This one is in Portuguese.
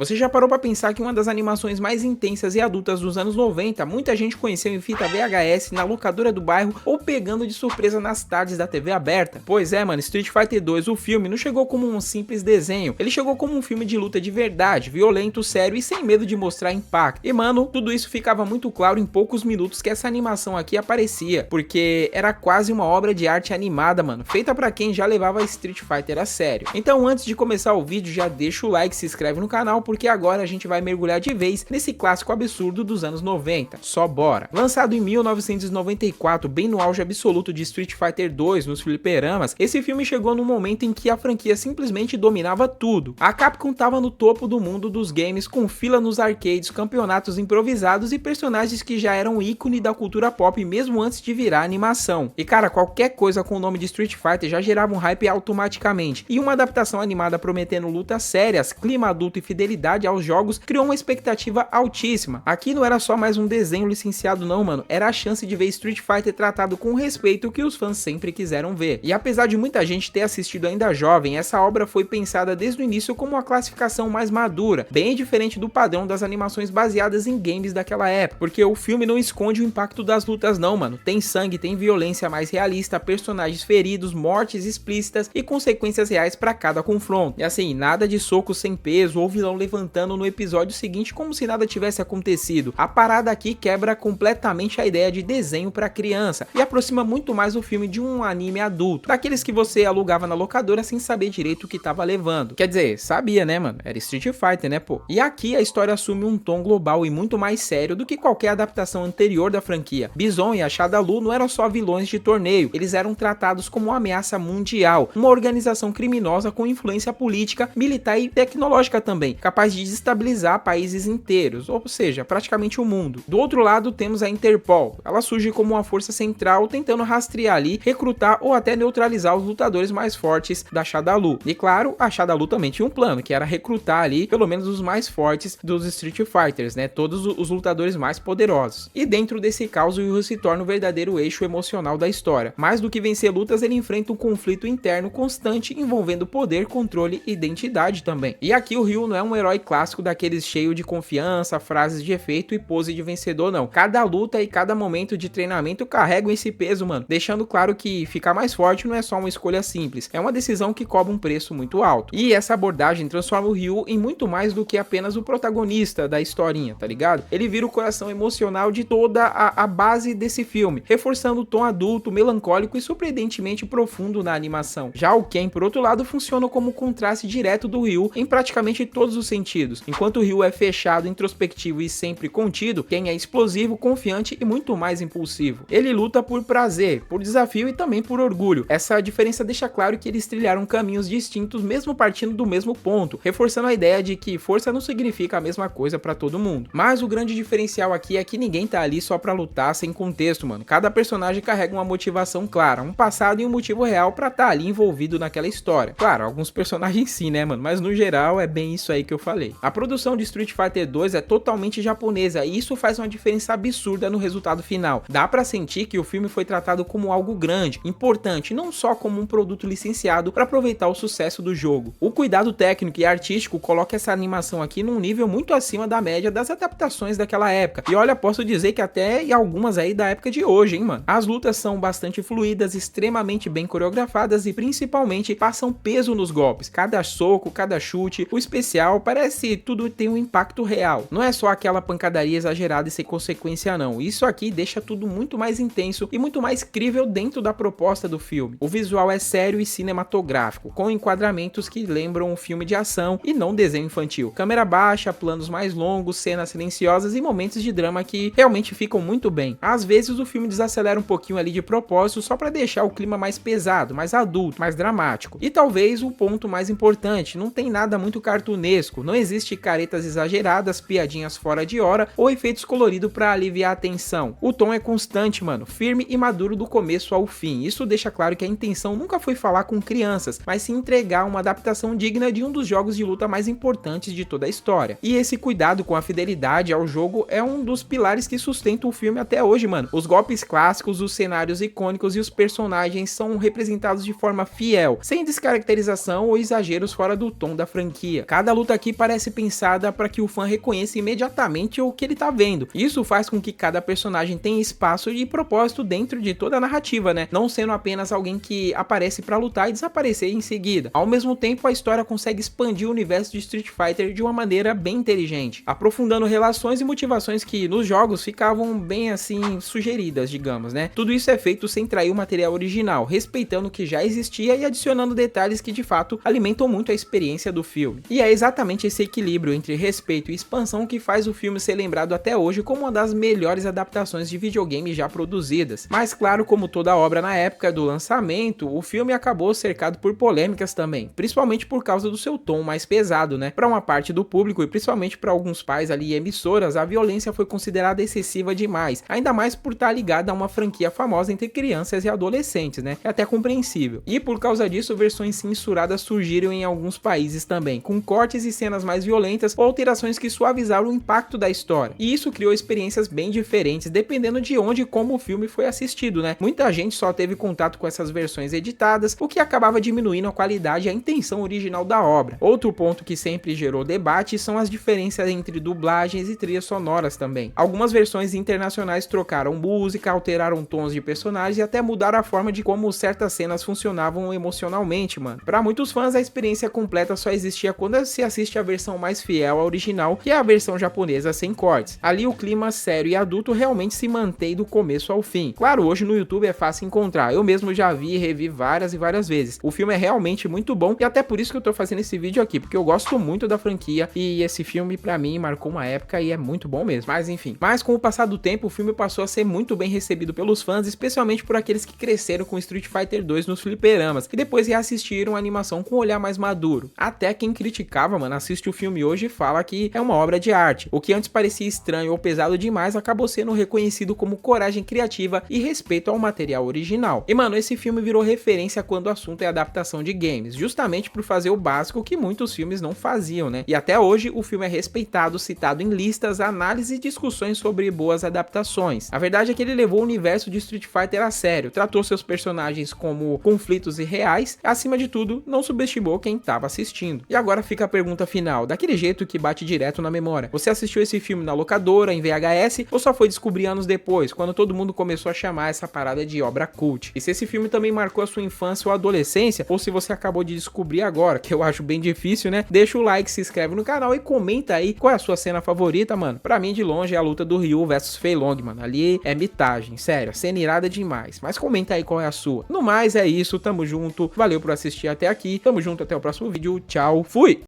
Você já parou pra pensar que uma das animações mais intensas e adultas dos anos 90, muita gente conheceu em fita VHS, na locadora do bairro ou pegando de surpresa nas tardes da TV aberta? Pois é, mano, Street Fighter 2, o filme, não chegou como um simples desenho, ele chegou como um filme de luta de verdade, violento, sério e sem medo de mostrar impacto. E mano, tudo isso ficava muito claro em poucos minutos que essa animação aqui aparecia, porque era quase uma obra de arte animada, mano, feita pra quem já levava Street Fighter a sério. Então antes de começar o vídeo, já deixa o like, se inscreve no canal, porque agora a gente vai mergulhar de vez nesse clássico absurdo dos anos 90. Só bora! Lançado em 1994, bem no auge absoluto de Street Fighter 2 nos fliperamas, esse filme chegou num momento em que a franquia simplesmente dominava tudo. A Capcom tava no topo do mundo dos games, com fila nos arcades, campeonatos improvisados e personagens que já eram ícone da cultura pop mesmo antes de virar animação. E cara, qualquer coisa com o nome de Street Fighter já gerava um hype automaticamente, e uma adaptação animada prometendo lutas sérias, clima adulto e fidelidade aos jogos criou uma expectativa altíssima. Aqui não era só mais um desenho licenciado não, mano, era a chance de ver Street Fighter tratado com o respeito que os fãs sempre quiseram ver. E apesar de muita gente ter assistido ainda jovem, essa obra foi pensada desde o início como uma classificação mais madura, bem diferente do padrão das animações baseadas em games daquela época, porque o filme não esconde o impacto das lutas não, mano, tem sangue, tem violência mais realista, personagens feridos, mortes explícitas e consequências reais para cada confronto. E assim, nada de soco sem peso ou vilão levantando no episódio seguinte como se nada tivesse acontecido. A parada aqui quebra completamente a ideia de desenho para criança e aproxima muito mais o filme de um anime adulto, daqueles que você alugava na locadora sem saber direito o que tava levando. Quer dizer, sabia, né, mano? Era Street Fighter, né, pô? E aqui a história assume um tom global e muito mais sério do que qualquer adaptação anterior da franquia. Bison e a Shadaloo não eram só vilões de torneio, eles eram tratados como uma ameaça mundial, uma organização criminosa com influência política, militar e tecnológica também, capaz de destabilizar países inteiros, ou seja, praticamente o mundo. Do outro lado temos a Interpol, ela surge como uma força central tentando rastrear ali, recrutar ou até neutralizar os lutadores mais fortes da Shadaloo. E claro, a Shadaloo também tinha um plano, que era recrutar ali pelo menos os mais fortes dos Street Fighters, né, todos os lutadores mais poderosos. E dentro desse caos o Ryu se torna o verdadeiro eixo emocional da história. Mais do que vencer lutas, ele enfrenta um conflito interno constante envolvendo poder, controle e identidade também. E aqui o Ryu não é um herói clássico daqueles cheio de confiança, frases de efeito e pose de vencedor não. Cada luta e cada momento de treinamento carregam esse peso, mano, deixando claro que ficar mais forte não é só uma escolha simples, é uma decisão que cobra um preço muito alto. E essa abordagem transforma o Ryu em muito mais do que apenas o protagonista da historinha, tá ligado? Ele vira o coração emocional de toda a base desse filme, reforçando o tom adulto, melancólico e surpreendentemente profundo na animação. Já o Ken, por outro lado, funciona como contraste direto do Ryu em praticamente todos os sentidos. Enquanto o Ryu é fechado, introspectivo e sempre contido, Ken é explosivo, confiante e muito mais impulsivo. Ele luta por prazer, por desafio e também por orgulho. Essa diferença deixa claro que eles trilharam caminhos distintos mesmo partindo do mesmo ponto, reforçando a ideia de que força não significa a mesma coisa pra todo mundo. Mas o grande diferencial aqui é que ninguém tá ali só pra lutar sem contexto, mano. Cada personagem carrega uma motivação clara, um passado e um motivo real pra tá ali envolvido naquela história. Claro, alguns personagens sim, né, mano? Mas no geral é bem isso aí que eu falei. A produção de Street Fighter 2 é totalmente japonesa e isso faz uma diferença absurda no resultado final. Dá pra sentir que o filme foi tratado como algo grande, importante, não só como um produto licenciado pra aproveitar o sucesso do jogo. O cuidado técnico e artístico coloca essa animação aqui num nível muito acima da média das adaptações daquela época. E olha, posso dizer que até e algumas aí da época de hoje, hein, mano? As lutas são bastante fluídas, extremamente bem coreografadas e principalmente passam peso nos golpes. Cada soco, cada chute, o especial, parece tudo tem um impacto real. Não é só aquela pancadaria exagerada e sem consequência não. Isso aqui deixa tudo muito mais intenso e muito mais crível dentro da proposta do filme. O visual é sério e cinematográfico, com enquadramentos que lembram um filme de ação e não desenho infantil. Câmera baixa, planos mais longos, cenas silenciosas e momentos de drama que realmente ficam muito bem. Às vezes o filme desacelera um pouquinho ali de propósito só para deixar o clima mais pesado, mais adulto, mais dramático. E talvez o ponto mais importante, não tem nada muito cartunesco, não existe caretas exageradas, piadinhas fora de hora ou efeitos coloridos para aliviar a tensão. O tom é constante, mano, firme e maduro do começo ao fim. Isso deixa claro que a intenção nunca foi falar com crianças, mas se entregar uma adaptação digna de um dos jogos de luta mais importantes de toda a história. E esse cuidado com a fidelidade ao jogo é um dos pilares que sustenta o filme até hoje, mano. Os golpes clássicos, os cenários icônicos e os personagens são representados de forma fiel, sem descaracterização ou exageros fora do tom da franquia. Cada luta aqui que parece pensada para que o fã reconheça imediatamente o que ele tá vendo. Isso faz com que cada personagem tenha espaço e propósito dentro de toda a narrativa, né? Não sendo apenas alguém que aparece para lutar e desaparecer em seguida. Ao mesmo tempo, a história consegue expandir o universo de Street Fighter de uma maneira bem inteligente, aprofundando relações e motivações que nos jogos ficavam bem assim sugeridas, digamos, né? Tudo isso é feito sem trair o material original, respeitando o que já existia e adicionando detalhes que de fato alimentam muito a experiência do filme. E é exatamente esse equilíbrio entre respeito e expansão que faz o filme ser lembrado até hoje como uma das melhores adaptações de videogame já produzidas. Mas claro, como toda obra na época do lançamento, o filme acabou cercado por polêmicas também, principalmente por causa do seu tom mais pesado, né? Para uma parte do público e principalmente para alguns pais ali e emissoras, a violência foi considerada excessiva demais, ainda mais por estar ligada a uma franquia famosa entre crianças e adolescentes, né? É até compreensível. E por causa disso, versões censuradas surgiram em alguns países também, com cortes e cenas mais violentas ou alterações que suavizaram o impacto da história. E isso criou experiências bem diferentes, dependendo de onde e como o filme foi assistido, né? Muita gente só teve contato com essas versões editadas, o que acabava diminuindo a qualidade e a intenção original da obra. Outro ponto que sempre gerou debate são as diferenças entre dublagens e trilhas sonoras também. Algumas versões internacionais trocaram música, alteraram tons de personagens e até mudaram a forma de como certas cenas funcionavam emocionalmente, mano. Para muitos fãs, a experiência completa só existia quando se assiste a versão mais fiel à original, que é a versão japonesa sem cortes. Ali o clima sério e adulto realmente se mantém do começo ao fim. Claro, hoje no YouTube é fácil encontrar, eu mesmo já vi e revi várias e várias vezes. O filme é realmente muito bom e até por isso que eu tô fazendo esse vídeo aqui, porque eu gosto muito da franquia e esse filme pra mim marcou uma época e é muito bom mesmo. Mas enfim, com o passar do tempo o filme passou a ser muito bem recebido pelos fãs, especialmente por aqueles que cresceram com Street Fighter 2 nos fliperamas e depois reassistiram a animação com um olhar mais maduro. Até quem criticava, mano, assiste o filme hoje e fala que é uma obra de arte. O que antes parecia estranho ou pesado demais acabou sendo reconhecido como coragem criativa e respeito ao material original. E mano, esse filme virou referência quando o assunto é adaptação de games, justamente por fazer o básico que muitos filmes não faziam, né? E até hoje o filme é respeitado, citado em listas, análises e discussões sobre boas adaptações. A verdade é que ele levou o universo de Street Fighter a sério, tratou seus personagens como conflitos irreais e, acima de tudo, não subestimou quem estava assistindo. E agora fica a pergunta final, daquele jeito que bate direto na memória. Você assistiu esse filme na locadora, em VHS, ou só foi descobrir anos depois, quando todo mundo começou a chamar essa parada de obra cult? E se esse filme também marcou a sua infância ou adolescência, ou se você acabou de descobrir agora, que eu acho bem difícil, né? Deixa o like, se inscreve no canal e comenta aí qual é a sua cena favorita, mano. Pra mim, de longe, é a luta do Ryu versus Fei Long, mano. Ali é mitagem, sério, cena irada demais. Mas comenta aí qual é a sua. No mais, é isso, tamo junto, valeu por assistir até aqui, tamo junto, até o próximo vídeo, tchau, fui!